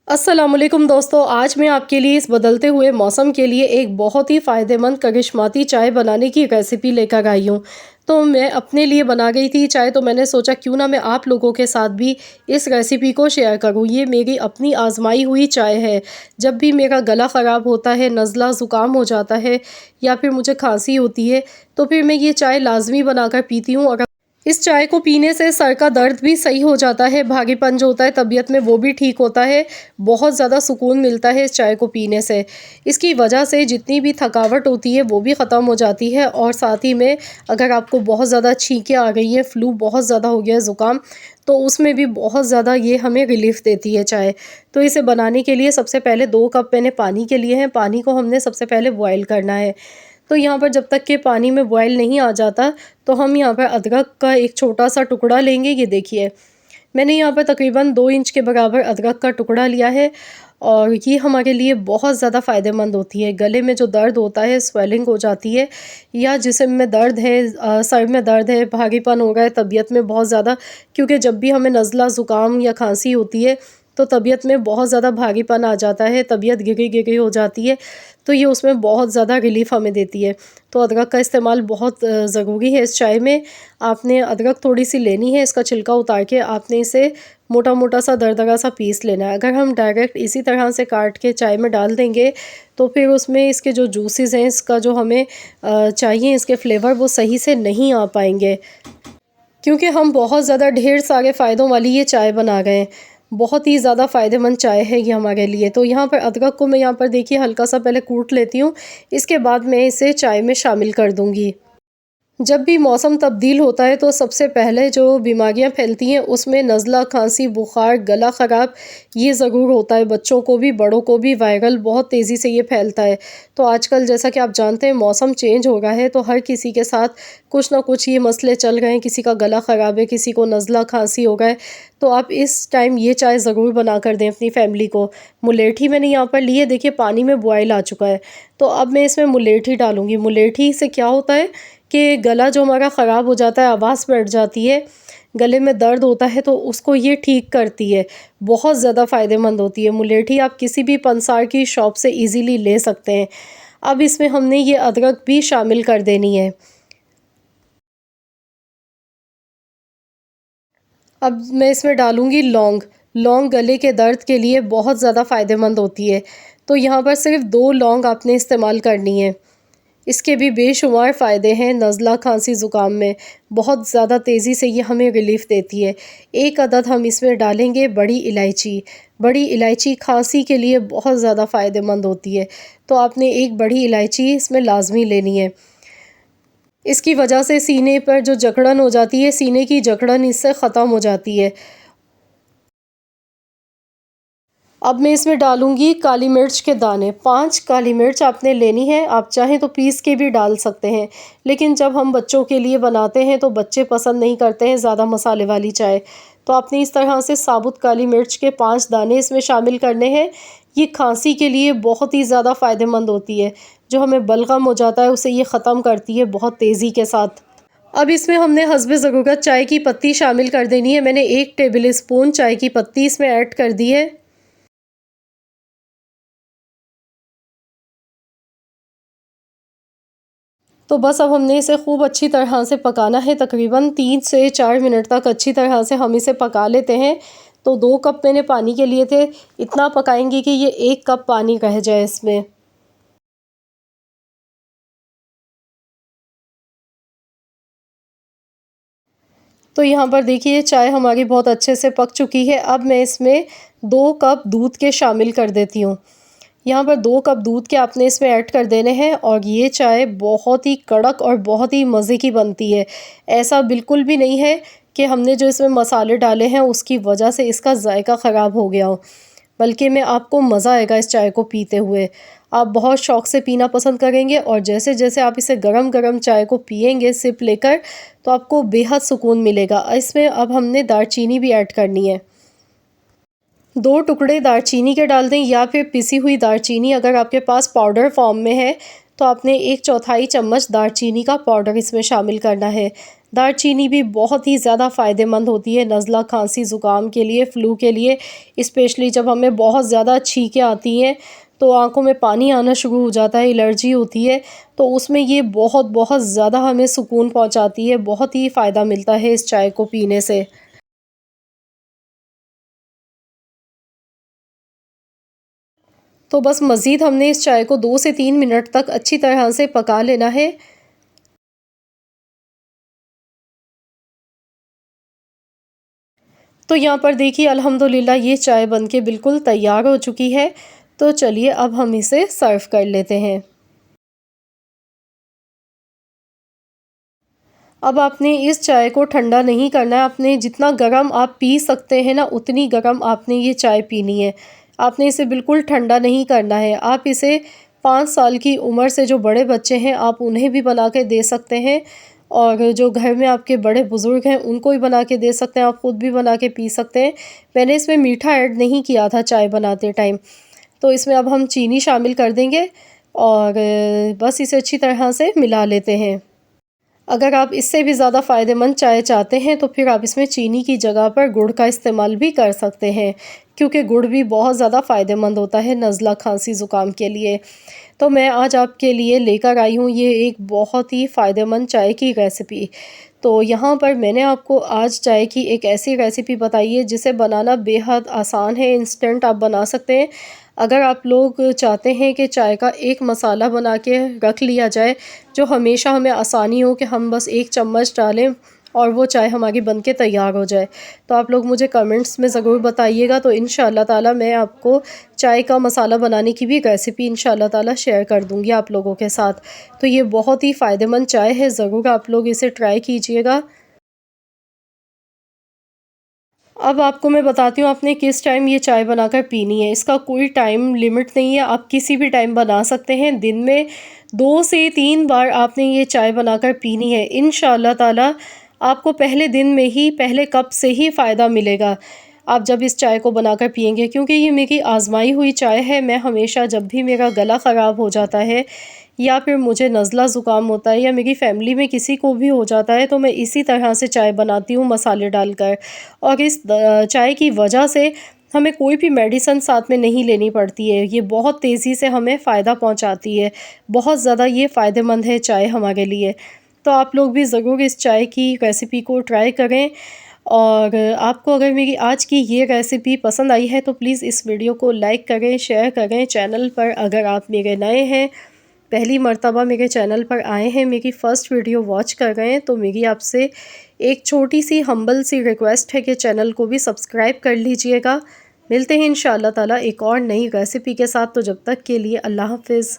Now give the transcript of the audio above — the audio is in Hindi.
अस्सलामुअलैकुम दोस्तों, आज मैं आपके लिए इस बदलते हुए मौसम के लिए एक बहुत ही फ़ायदेमंद करिश्माती चाय बनाने की रेसिपी लेकर आई हूँ। तो मैं अपने लिए बना गई थी चाय, तो मैंने सोचा क्यों ना मैं आप लोगों के साथ भी इस रेसिपी को शेयर करूँ। ये मेरी अपनी आज़माई हुई चाय है। जब भी मेरा गला ख़राब होता है, नज़ला ज़ुकाम हो जाता है या फिर मुझे खाँसी होती है, तो फिर मैं ये चाय लाज़मी बनाकर पीती हूँ। और इस चाय को पीने से सर का दर्द भी सही हो जाता है, भारीपन जो होता है तबीयत में वो भी ठीक होता है। बहुत ज़्यादा सुकून मिलता है इस चाय को पीने से। इसकी वजह से जितनी भी थकावट होती है वो भी ख़त्म हो जाती है, और साथ ही में अगर आपको बहुत ज़्यादा छींकें आ गई हैं, फ्लू बहुत ज़्यादा हो गया है, ज़ुकाम, तो उसमें भी बहुत ज़्यादा ये हमें रिलीफ़ देती है चाय। तो इसे बनाने के लिए सबसे पहले 2 कप मैंने पानी के लिए हैं। पानी को हमने सबसे पहले बॉयल करना है। तो यहाँ पर जब तक कि पानी में बॉयल नहीं आ जाता, तो हम यहाँ पर अदरक का एक छोटा-सा टुकड़ा लेंगे। ये देखिए, मैंने यहाँ पर तकरीबन 2 इंच के बराबर अदरक का टुकड़ा लिया है, और ये हमारे लिए बहुत ज़्यादा फ़ायदेमंद होती है। गले में जो दर्द होता है, स्वेलिंग हो जाती है, या जिस्म में दर्द है, सर में दर्द है, भारीपन हो रहा है तबीयत में बहुत ज़्यादा, क्योंकि जब भी हमें नज़ला ज़ुकाम या खांसी होती है तो तबीयत में बहुत ज़्यादा भारीपन आ जाता है, तबीयत गिरी-गिरी हो जाती है, तो ये उसमें बहुत ज़्यादा रिलीफ़ हमें देती है। तो अदरक का इस्तेमाल बहुत ज़रूरी है इस चाय में। आपने अदरक थोड़ी-सी लेनी है, इसका छिलका उतार के आपने इसे मोटा-मोटा सा दरदरा सा पीस लेना है। अगर हम डायरेक्ट इसी तरह से काट के चाय में डाल देंगे, तो फिर उसमें इसके जो जूसेस हैं, इसका जो हमें चाहिए इसके फ्लेवर, वो सही से नहीं आ पाएँगे। क्योंकि हम बहुत ज़्यादा ढेर सारे फ़ायदों वाली ये चाय बना गए हैं। बहुत ही ज़्यादा फ़ायदेमंद चाय है ये हमारे लिए। तो यहाँ पर अदरक को मैं यहाँ पर देखिए हल्का-सा पहले कूट लेती हूँ, इसके बाद मैं इसे चाय में शामिल कर दूँगी। जब भी मौसम तब्दील होता है तो सबसे पहले जो बीमारियां फैलती हैं उसमें नज़ला, खांसी, बुखार, गला ख़राब, ये ज़रूर होता है। बच्चों को भी, बड़ों को भी वायरल बहुत तेज़ी से ये फैलता है। तो आजकल जैसा कि आप जानते हैं मौसम चेंज हो रहा है, तो हर किसी के साथ कुछ ना कुछ ये मसले चल रहे हैं। किसी का गला ख़राब है, किसी को नज़ला, खांसी हो गया है। तो आप इस टाइम ये चाय ज़रूर बना कर दें अपनी फैमिली को। मुलेठी मैंने यहाँ पर ली है, देखिए पानी में बॉयल आ चुका है। तो अब मैं इसमें मुलेठी डालूँगी। मुलेठी से क्या होता है कि गला जो हमारा ख़राब हो जाता है, आवाज़ बैठ जाती है, गले में दर्द होता है, तो उसको ये ठीक करती है। बहुत ज़्यादा फ़ायदेमंद होती है मुलेठी। आप किसी भी पंसार की शॉप से इजीली ले सकते हैं। अब इसमें हमने ये अदरक भी शामिल कर देनी है। अब मैं इसमें डालूँगी लौंग। लौंग गले के दर्द के लिए बहुत ज़्यादा फ़ायदेमंद होती है। तो यहाँ पर सिर्फ़ 2 लौंग आपने इस्तेमाल करनी है। इसके भी बेशुमार फ़ायदे हैं नज़ला, खांसी, ज़ुकाम में। बहुत ज़्यादा तेज़ी से ये हमें रिलीफ़ देती है। 1 अदद हम इसमें डालेंगे बड़ी इलायची। बड़ी इलायची खांसी के लिए बहुत ज़्यादा फ़ायदेमंद होती है। तो आपने एक बड़ी इलायची इसमें लाज़मी लेनी है। इसकी वजह से सीने पर जो जकड़न हो जाती है, सीने की जकड़न इससे ख़त्म हो जाती है। अब मैं इसमें डालूँगी काली मिर्च के दाने। 5 काली मिर्च आपने लेनी है, आप चाहें तो पीस के भी डाल सकते हैं। लेकिन जब हम बच्चों के लिए बनाते हैं तो बच्चे पसंद नहीं करते हैं ज़्यादा मसाले वाली चाय। तो आपने इस तरह से साबुत काली मिर्च के 5 दाने इसमें शामिल करने हैं। ये खाँसी के लिए बहुत ही ज़्यादा फ़ायदेमंद होती है। जो हमें बलगम हो जाता है उसे ये ख़त्म करती है बहुत तेज़ी के साथ। अब इसमें हमने हस्बे ज़रूरत चाय की पत्ती शामिल कर देनी है। मैंने 1 टेबल स्पून चाय की पत्ती इसमें ऐड कर दी है। तो बस अब हमने इसे खूब अच्छी तरह से पकाना है, तकरीबन 3 से 4 मिनट तक अच्छी तरह से हम इसे पका लेते हैं। तो 2 कप मैंने पानी के लिए थे, इतना पकाएंगे कि ये 1 कप पानी रह जाए इसमें। तो यहाँ पर देखिए चाय हमारी बहुत अच्छे से पक चुकी है। अब मैं इसमें 2 कप दूध के शामिल कर देती हूँ। यहाँ पर 2 कप दूध के आपने इसमें ऐड कर देने हैं, और ये चाय बहुत ही कड़क और बहुत ही मज़े की बनती है। ऐसा बिल्कुल भी नहीं है कि हमने जो इसमें मसाले डाले हैं उसकी वजह से इसका जायका ख़राब हो गया हो, बल्कि में आपको मज़ा आएगा इस चाय को पीते हुए। आप बहुत शौक़ से पीना पसंद करेंगे, और जैसे-जैसे आप इसे गरम-गरम चाय को पिएँगे सिप लेकर, तो आपको बेहद सुकून मिलेगा। इसमें अब हमने दालचीनी भी ऐड करनी है। 2 टुकड़े दालचीनी के डाल दें, या फिर पिसी हुई दालचीनी अगर आपके पास पाउडर फॉर्म में है तो आपने 1/4 चम्मच दालचीनी का पाउडर इसमें शामिल करना है। दालचीनी भी बहुत ही ज़्यादा फ़ायदेमंद होती है नज़ला, खांसी, ज़ुकाम के लिए, फ्लू के लिए, स्पेशली जब हमें बहुत ज़्यादा छींकें आती हैं, तो आँखों में पानी आना शुरू हो जाता है, एलर्जी होती है, तो उसमें ये बहुत बहुत ज़्यादा हमें सुकून पहुँचाती है, बहुत ही फ़ायदा मिलता है इस चाय को पीने से। तो बस मज़ीद हमने इस चाय को 2 से 3 मिनट तक अच्छी तरह से पका लेना है। तो यहाँ पर देखिए अल्हम्दुलिल्लाह ये चाय बनके बिल्कुल तैयार हो चुकी है। तो चलिए अब हम इसे सर्व कर लेते हैं। अब आपने इस चाय को ठंडा नहीं करना है, आपने जितना गरम आप पी सकते हैं ना, उतनी गरम आपने ये चाय पीनी है। आपने इसे बिल्कुल ठंडा नहीं करना है। आप इसे 5 साल की उम्र से जो बड़े बच्चे हैं, आप उन्हें भी बना के दे सकते हैं और जो घर में आपके बड़े बुज़ुर्ग हैं, उनको भी बना के दे सकते हैं, आप खुद भी बना के पी सकते हैं। मैंने इसमें मीठा ऐड नहीं किया था चाय बनाते टाइम, तो इसमें अब हम चीनी शामिल कर देंगे और बस इसे अच्छी तरह से मिला लेते हैं। अगर आप इससे भी ज़्यादा फ़ायदेमंद चाय चाहते हैं तो फिर आप इसमें चीनी की जगह पर गुड़ का इस्तेमाल भी कर सकते हैं, क्योंकि गुड़ भी बहुत ज़्यादा फ़ायदेमंद होता है नज़ला, खांसी, ज़ुकाम के लिए। तो मैं आज आपके लिए लेकर आई हूँ ये एक बहुत ही फ़ायदेमंद चाय की रेसिपी। तो यहाँ पर मैंने आपको आज चाय की एक ऐसी रेसिपी बताई है जिसे बनाना बेहद आसान है, इंस्टेंट आप बना सकते हैं। अगर आप लोग चाहते हैं कि चाय का एक मसाला बना के रख लिया जाए, जो हमेशा हमें आसानी हो कि हम बस 1 चम्मच डालें और वो चाय हमारी बन के तैयार हो जाए, तो आप लोग मुझे कमेंट्स में ज़रूर बताइएगा। तो इंशाअल्लाह ताला मैं आपको चाय का मसाला बनाने की भी रेसिपी इंशाअल्लाह ताला शेयर कर दूँगी आप लोगों के साथ। तो ये बहुत ही फ़ायदेमंद चाय है, ज़रूर आप लोग इसे ट्राई कीजिएगा। अब आपको मैं बताती हूँ आपने किस टाइम ये चाय बनाकर पीनी है। इसका कोई टाइम लिमिट नहीं है, आप किसी भी टाइम बना सकते हैं। दिन में 2 से 3 बार आपने ये चाय बनाकर पीनी है। इंशाअल्लाह ताला आपको पहले दिन में ही, पहले कप से ही फ़ायदा मिलेगा, आप जब इस चाय को बनाकर पिएँगे, क्योंकि ये मेरी आज़माई हुई चाय है। मैं हमेशा जब भी मेरा गला ख़राब हो जाता है या फिर मुझे नज़ला ज़ुकाम होता है या मेरी फ़ैमिली में किसी को भी हो जाता है, तो मैं इसी तरह से चाय बनाती हूँ मसाले डालकर। और इस चाय की वजह से हमें कोई भी मेडिसिन साथ में नहीं लेनी पड़ती है। ये बहुत तेज़ी से हमें फ़ायदा पहुँचाती है। बहुत ज़्यादा ये फ़ायदेमंद है चाय हमारे लिए। तो आप लोग भी ज़रूर इस चाय की रेसिपी को ट्राई करें और आपको अगर मेरी आज की ये रेसिपी पसंद आई है तो प्लीज़ इस वीडियो को लाइक करें, शेयर करें। चैनल पर अगर आप मेरे नए हैं, पहली मर्तबा मेरे चैनल पर आए हैं, मेरी फ़र्स्ट वीडियो वॉच कर रहे हैं, तो मेरी आपसे एक छोटी-सी हम्बल सी रिक्वेस्ट है कि चैनल को भी सब्सक्राइब कर लीजिएगा। मिलते हैं इंशाअल्लाह ताला एक और नई रेसिपी के साथ, तो जब तक के लिए अल्लाह हाफ़िज़।